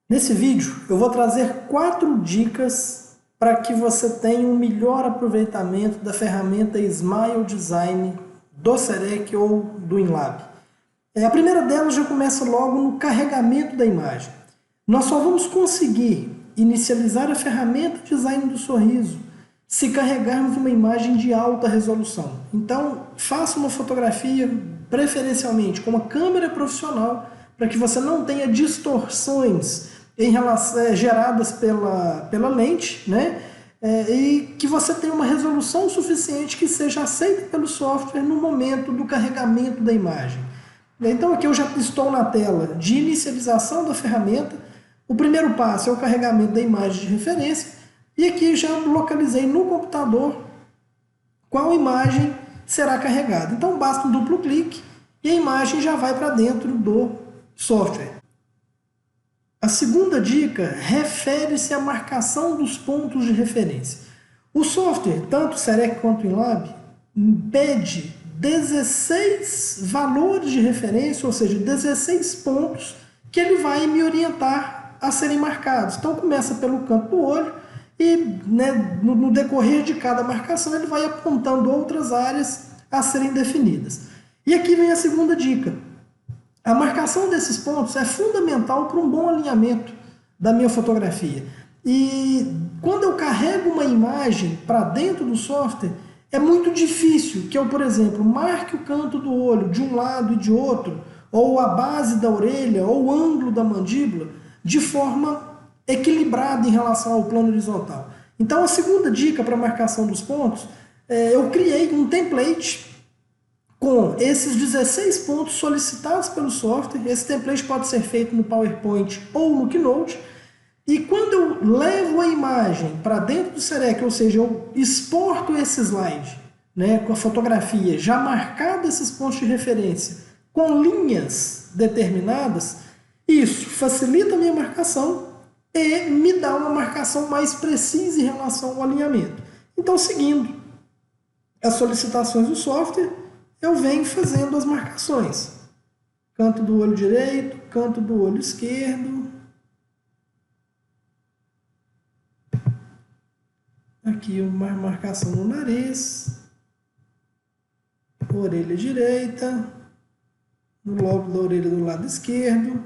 Nesse vídeo eu vou trazer 4 dicas para que você tenha um melhor aproveitamento da ferramenta Smile Design do Serec ou do InLab. A primeira delas já começa logo no carregamento da imagem. Nós só vamos conseguir inicializar a ferramenta Design do Sorriso se carregarmos uma imagem de alta resolução. Então, faça uma fotografia, preferencialmente com uma câmera profissional, para que você não tenha distorções geradas pela lente, né? E que você tenha uma resolução suficiente que seja aceita pelo software no momento do carregamento da imagem. Então aqui eu já estou na tela de inicialização da ferramenta. O primeiro passo é o carregamento da imagem de referência e aqui já localizei no computador qual imagem será carregada. Então basta um duplo clique e a imagem já vai para dentro do software. A segunda dica refere-se à marcação dos pontos de referência. O software, tanto o Serec quanto o InLab, pede 16 valores de referência, ou seja, 16 pontos que ele vai me orientar a serem marcados. Então começa pelo canto do olho e no decorrer de cada marcação ele vai apontando outras áreas a serem definidas. E aqui vem a segunda dica. A marcação desses pontos é fundamental para um bom alinhamento da minha fotografia. E quando eu carrego uma imagem para dentro do software, é muito difícil que eu, por exemplo, marque o canto do olho de um lado e de outro, ou a base da orelha, ou o ângulo da mandíbula, de forma equilibrada em relação ao plano horizontal. Então, a segunda dica para a marcação dos pontos, eu criei um template com esses 16 pontos solicitados pelo software. Esse template pode ser feito no PowerPoint ou no Keynote. E quando eu levo a imagem para dentro do Serec, ou seja, eu exporto esse slide, né, com a fotografia já marcada esses pontos de referência, com linhas determinadas, isso facilita a minha marcação e me dá uma marcação mais precisa em relação ao alinhamento. Então, seguindo as solicitações do software, eu venho fazendo as marcações. Canto do olho direito, canto do olho esquerdo. Aqui uma marcação no nariz. Orelha direita. No lobo da orelha do lado esquerdo.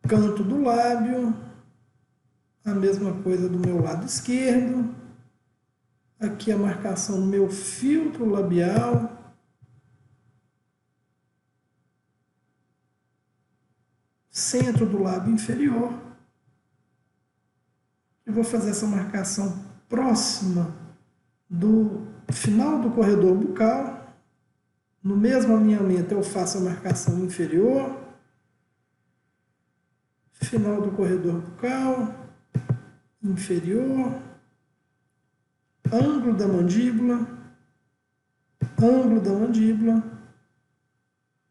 Canto do lábio. A mesma coisa do meu lado esquerdo. Aqui a marcação no meu filtro labial. Centro do lábio inferior. Eu vou fazer essa marcação próxima do final do corredor bucal. No mesmo alinhamento eu faço a marcação inferior. Final do corredor bucal. Inferior. Ângulo da mandíbula,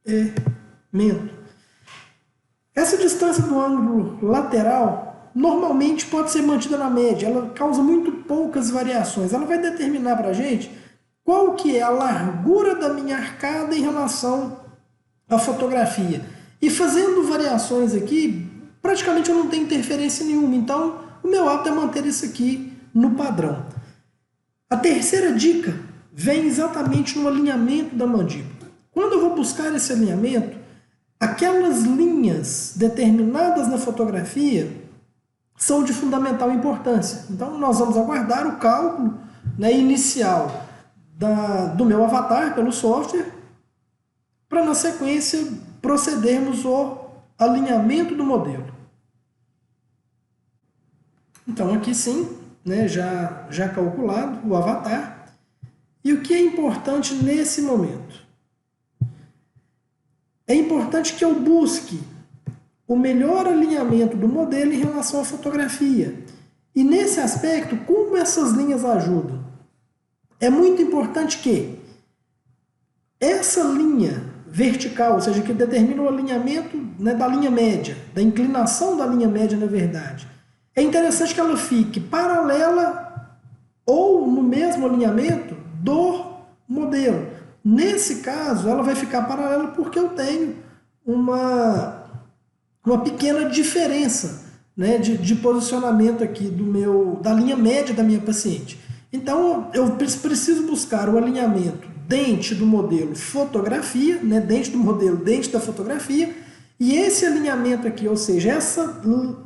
e mento. Essa distância do ângulo lateral normalmente pode ser mantida na média, ela causa muito poucas variações. Ela vai determinar para a gente qual que é a largura da minha arcada em relação à fotografia. E fazendo variações aqui, praticamente eu não tenho interferência nenhuma, então o meu hábito é manter isso aqui no padrão. A terceira dica vem exatamente no alinhamento da mandíbula. Quando eu vou buscar esse alinhamento, aquelas linhas determinadas na fotografia são de fundamental importância. Então nós vamos aguardar o cálculo, né, inicial do meu avatar pelo software, para na sequência procedermos ao alinhamento do modelo. Então aqui sim, né, já calculado o avatar. E o que é importante nesse momento? É importante que eu busque o melhor alinhamento do modelo em relação à fotografia. E nesse aspecto, como essas linhas ajudam? É muito importante que essa linha vertical, ou seja, que determina o alinhamento, né, da linha média, da inclinação da linha média, na verdade, é interessante que ela fique paralela ou no mesmo alinhamento do modelo. Nesse caso, ela vai ficar paralela porque eu tenho uma pequena diferença, né, de posicionamento aqui da linha média da minha paciente. Então, eu preciso buscar o alinhamento dente do modelo fotografia, né, dente do modelo dente da fotografia, e esse alinhamento aqui, ou seja, essa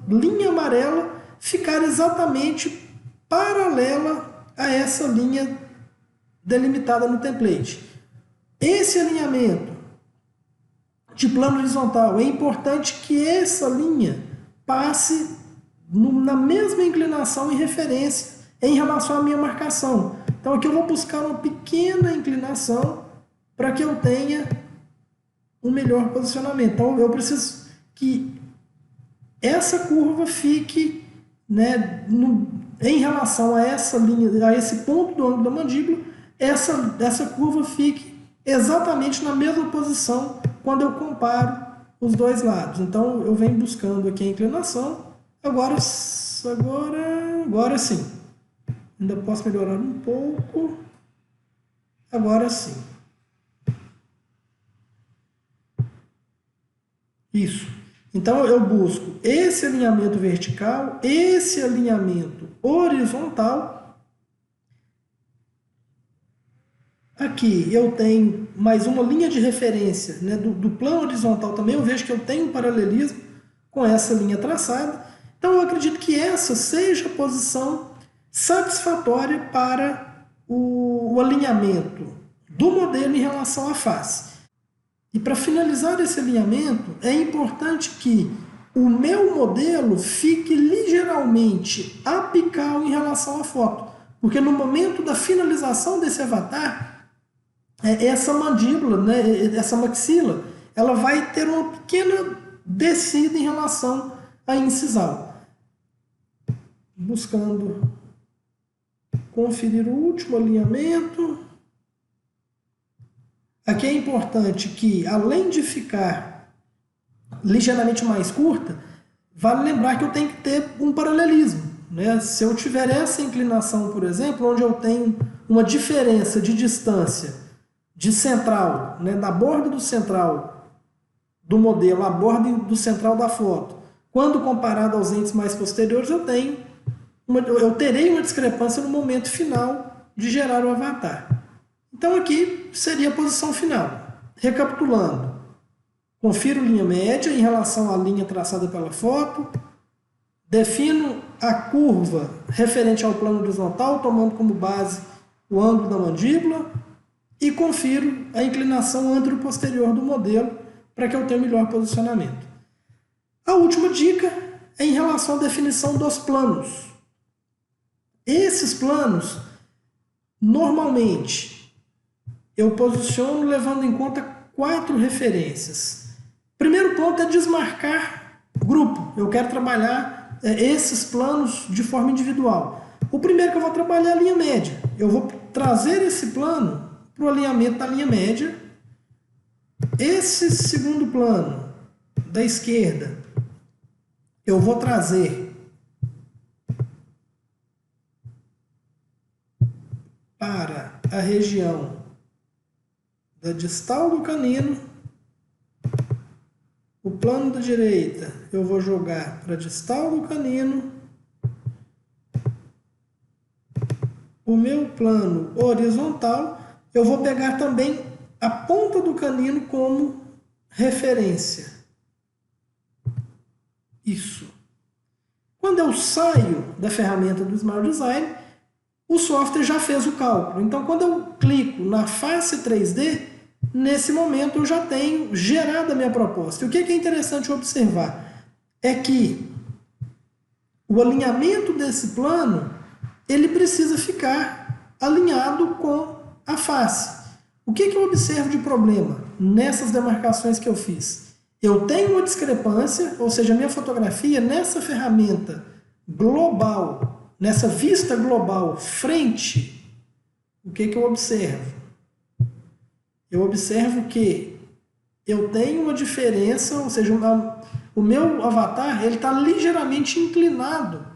linha amarela, ficar exatamente paralela a essa linha delimitada no template. Esse alinhamento de plano horizontal, é importante que essa linha passe na mesma inclinação e referência em relação à minha marcação. Então aqui eu vou buscar uma pequena inclinação para que eu tenha um melhor posicionamento. Então eu preciso que essa curva fique, né, em relação a essa linha, a esse ponto do ângulo da mandíbula, essa curva fique exatamente na mesma posição quando eu comparo os dois lados. Então eu venho buscando aqui a inclinação. Agora sim. Ainda posso melhorar um pouco. Agora sim. Isso. Então eu busco esse alinhamento vertical, esse alinhamento horizontal. Aqui eu tenho mais uma linha de referência, né, do plano horizontal também. Eu vejo que eu tenho um paralelismo com essa linha traçada. Então eu acredito que essa seja a posição satisfatória para o alinhamento do modelo em relação à face. E para finalizar esse alinhamento, é importante que o meu modelo fique ligeiramente apical em relação à foto. Porque no momento da finalização desse avatar, essa mandíbula, né, essa maxila, ela vai ter uma pequena descida em relação à incisal. Buscando conferir o último alinhamento. Aqui é importante que, além de ficar ligeiramente mais curta, vale lembrar que eu tenho que ter um paralelismo, né? Se eu tiver essa inclinação, por exemplo, onde eu tenho uma diferença de distância de central, né, da borda do central do modelo à borda do central da foto, quando comparado aos entes mais posteriores, eu terei uma discrepância no momento final de gerar o avatar. Então aqui seria a posição final. Recapitulando, confiro linha média em relação à linha traçada pela foto, defino a curva referente ao plano horizontal, tomando como base o ângulo da mandíbula, e confiro a inclinação antero-posterior do modelo para que eu tenha melhor posicionamento. A última dica é em relação à definição dos planos. Esses planos, normalmente, eu posiciono levando em conta 4 referências. Primeiro ponto é desmarcar grupo. Eu quero trabalhar esses planos de forma individual. O primeiro que eu vou trabalhar é a linha média. Eu vou trazer esse plano para o alinhamento da linha média. Esse segundo plano da esquerda, eu vou trazer para a região da distal do canino. O plano da direita eu vou jogar para a distal do canino. O meu plano horizontal eu vou pegar também a ponta do canino como referência. Isso. Quando eu saio da ferramenta do Smart Design, o software já fez o cálculo. Então, quando eu clico na face 3D, nesse momento eu já tenho gerado a minha proposta. E o que é interessante observar é que o alinhamento desse plano, ele precisa ficar alinhado com a face. O que eu observo de problema nessas demarcações que eu fiz? Eu tenho uma discrepância, ou seja, a minha fotografia nessa ferramenta global, nessa vista global frente, o que eu observo? Eu observo que eu tenho uma diferença, ou seja, o meu avatar está ligeiramente inclinado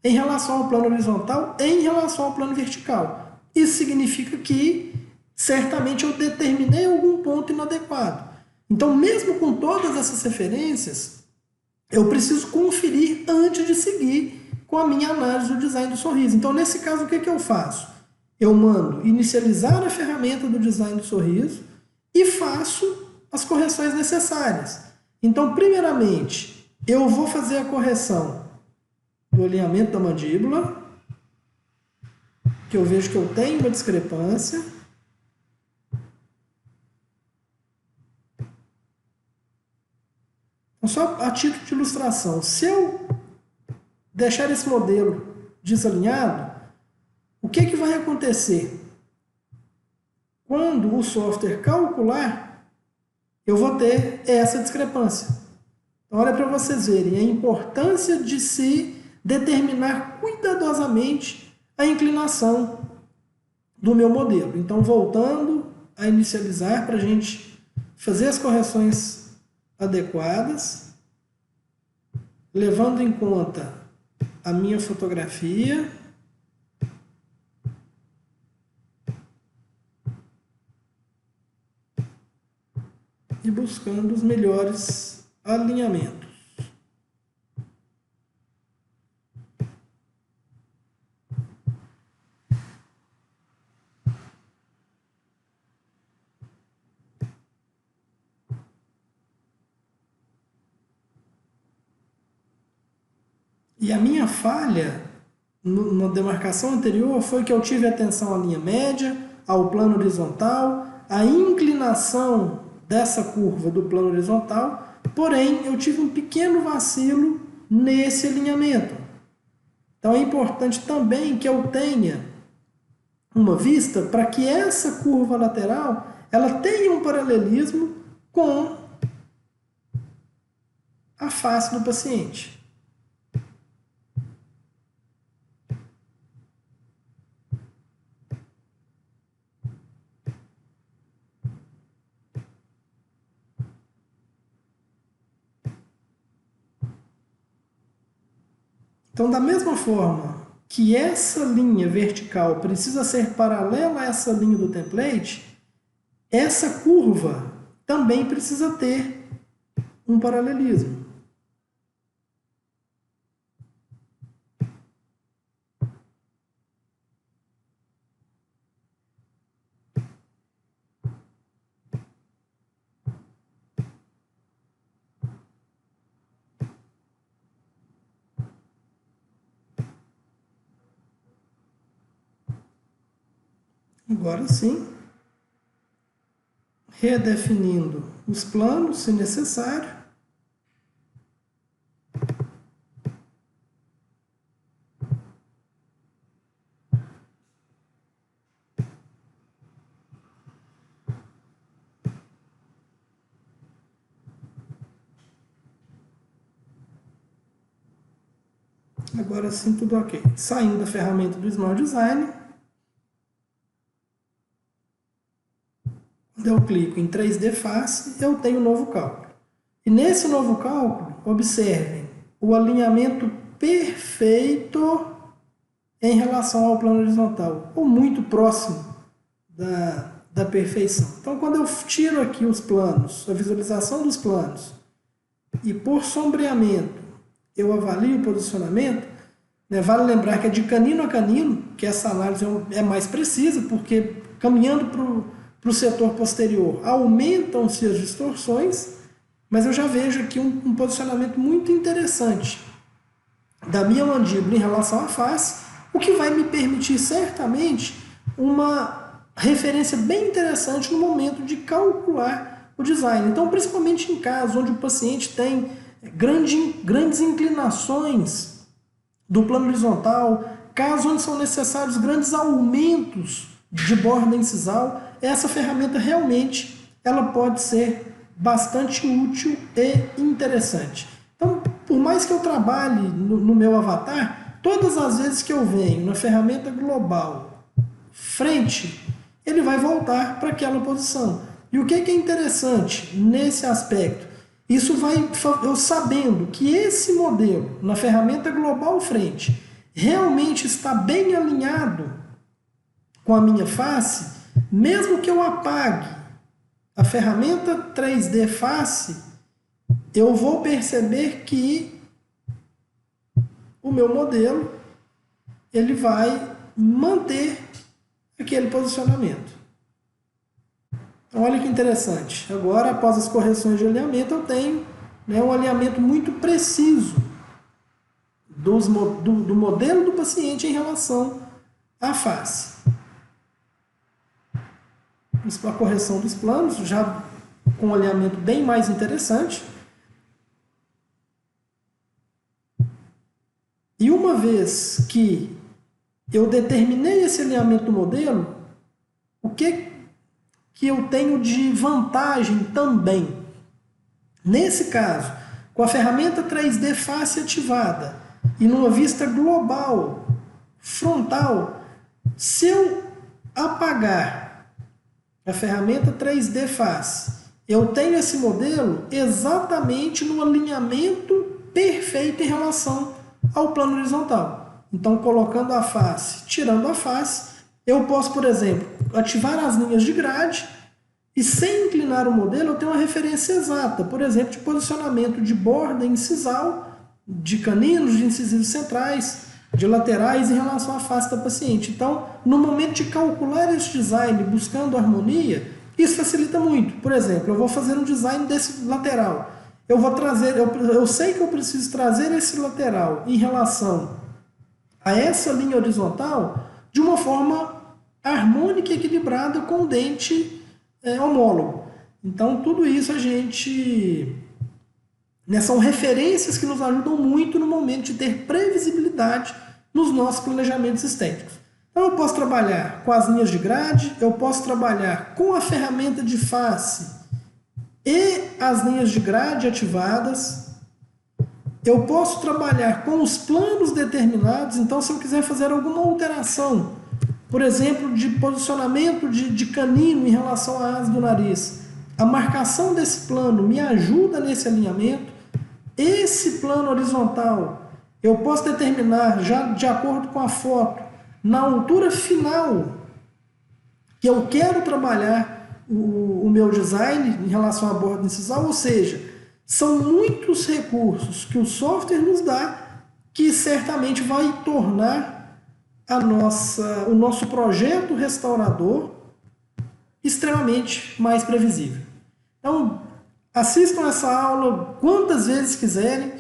em relação ao plano horizontal e em relação ao plano vertical. Isso significa que certamente eu determinei algum ponto inadequado. Então, mesmo com todas essas referências, eu preciso conferir antes de seguir com a minha análise do design do sorriso. Então, nesse caso, o que eu faço? Eu mando inicializar a ferramenta do design do sorriso e faço as correções necessárias. Então, primeiramente, eu vou fazer a correção do alinhamento da mandíbula, que eu vejo que eu tenho uma discrepância. Então, só a título de ilustração, se eu deixar esse modelo desalinhado, o que vai acontecer? Quando o software calcular, eu vou ter essa discrepância. Então, olha para vocês verem a importância de se determinar cuidadosamente a inclinação do meu modelo. Então, voltando a inicializar para a gente fazer as correções adequadas, levando em conta a minha fotografia, e buscando os melhores alinhamentos. E a minha falha na demarcação anterior foi que eu tive atenção à linha média, ao plano horizontal, à inclinação dessa curva do plano horizontal, porém eu tive um pequeno vacilo nesse alinhamento. Então é importante também que eu tenha uma vista para que essa curva lateral ela tenha um paralelismo com a face do paciente. Então, da mesma forma que essa linha vertical precisa ser paralela a essa linha do template, essa curva também precisa ter um paralelismo. Agora sim, redefinindo os planos, se necessário. Agora sim, tudo ok. Saindo da ferramenta do Smart Design, quando eu clico em 3D Face, eu tenho um novo cálculo. E nesse novo cálculo, observem o alinhamento perfeito em relação ao plano horizontal, ou muito próximo da perfeição. Então, quando eu tiro aqui os planos, a visualização dos planos, e por sombreamento eu avalio o posicionamento, né, vale lembrar que é de canino a canino, que essa análise é mais precisa, porque caminhando para o setor posterior aumentam-se as distorções, mas eu já vejo aqui um posicionamento muito interessante da minha mandíbula em relação à face, o que vai me permitir certamente uma referência bem interessante no momento de calcular o design. Então, principalmente em casos onde o paciente tem grandes inclinações do plano horizontal, casos onde são necessários grandes aumentos de borda incisal, essa ferramenta realmente ela pode ser bastante útil e interessante. Então, por mais que eu trabalhe no meu avatar, todas as vezes que eu venho na ferramenta global frente, ele vai voltar para aquela posição. E o que é interessante nesse aspecto? Isso vai, eu sabendo que esse modelo na ferramenta global frente realmente está bem alinhado com a minha face, mesmo que eu apague a ferramenta 3D Face, eu vou perceber que o meu modelo ele vai manter aquele posicionamento. Então, olha que interessante. Agora, após as correções de alinhamento, eu tenho, né, um alinhamento muito preciso do modelo do paciente em relação à face. A correção dos planos, já com um alinhamento bem mais interessante. E uma vez que eu determinei esse alinhamento do modelo, o que eu tenho de vantagem também? Nesse caso, com a ferramenta 3D Face ativada e numa vista global, frontal, se eu apagar a ferramenta 3D Face, eu tenho esse modelo exatamente no alinhamento perfeito em relação ao plano horizontal. Então, colocando a face, tirando a face, eu posso, por exemplo, ativar as linhas de grade e, sem inclinar o modelo, eu tenho uma referência exata, por exemplo, de posicionamento de borda incisal, de caninos, de incisivos centrais, de laterais em relação à face da paciente. Então, no momento de calcular esse design, buscando harmonia, isso facilita muito. Por exemplo, eu vou fazer um design desse lateral. Eu vou trazer, eu sei que eu preciso trazer esse lateral em relação a essa linha horizontal de uma forma harmônica e equilibrada com o dente homólogo. Então, tudo isso são referências que nos ajudam muito no momento de ter previsibilidade nos nossos planejamentos estéticos. Então, eu posso trabalhar com as linhas de grade, eu posso trabalhar com a ferramenta de face e as linhas de grade ativadas. Eu posso trabalhar com os planos determinados. Então, se eu quiser fazer alguma alteração, por exemplo, de posicionamento de canino em relação à asa do nariz, a marcação desse plano me ajuda nesse alinhamento. Esse plano horizontal eu posso determinar, já de acordo com a foto, na altura final que eu quero trabalhar o meu design em relação à borda incisal, ou seja, são muitos recursos que o software nos dá que certamente vai tornar o nosso projeto restaurador extremamente mais previsível. Então, assistam essa aula quantas vezes quiserem,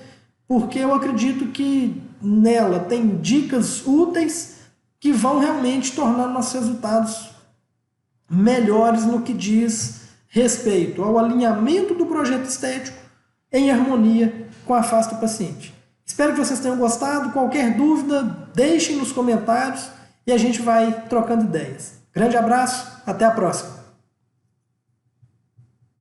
porque eu acredito que nela tem dicas úteis que vão realmente tornar nossos resultados melhores no que diz respeito ao alinhamento do projeto estético em harmonia com a face do paciente. Espero que vocês tenham gostado. Qualquer dúvida, deixem nos comentários e a gente vai trocando ideias. Grande abraço, até a próxima!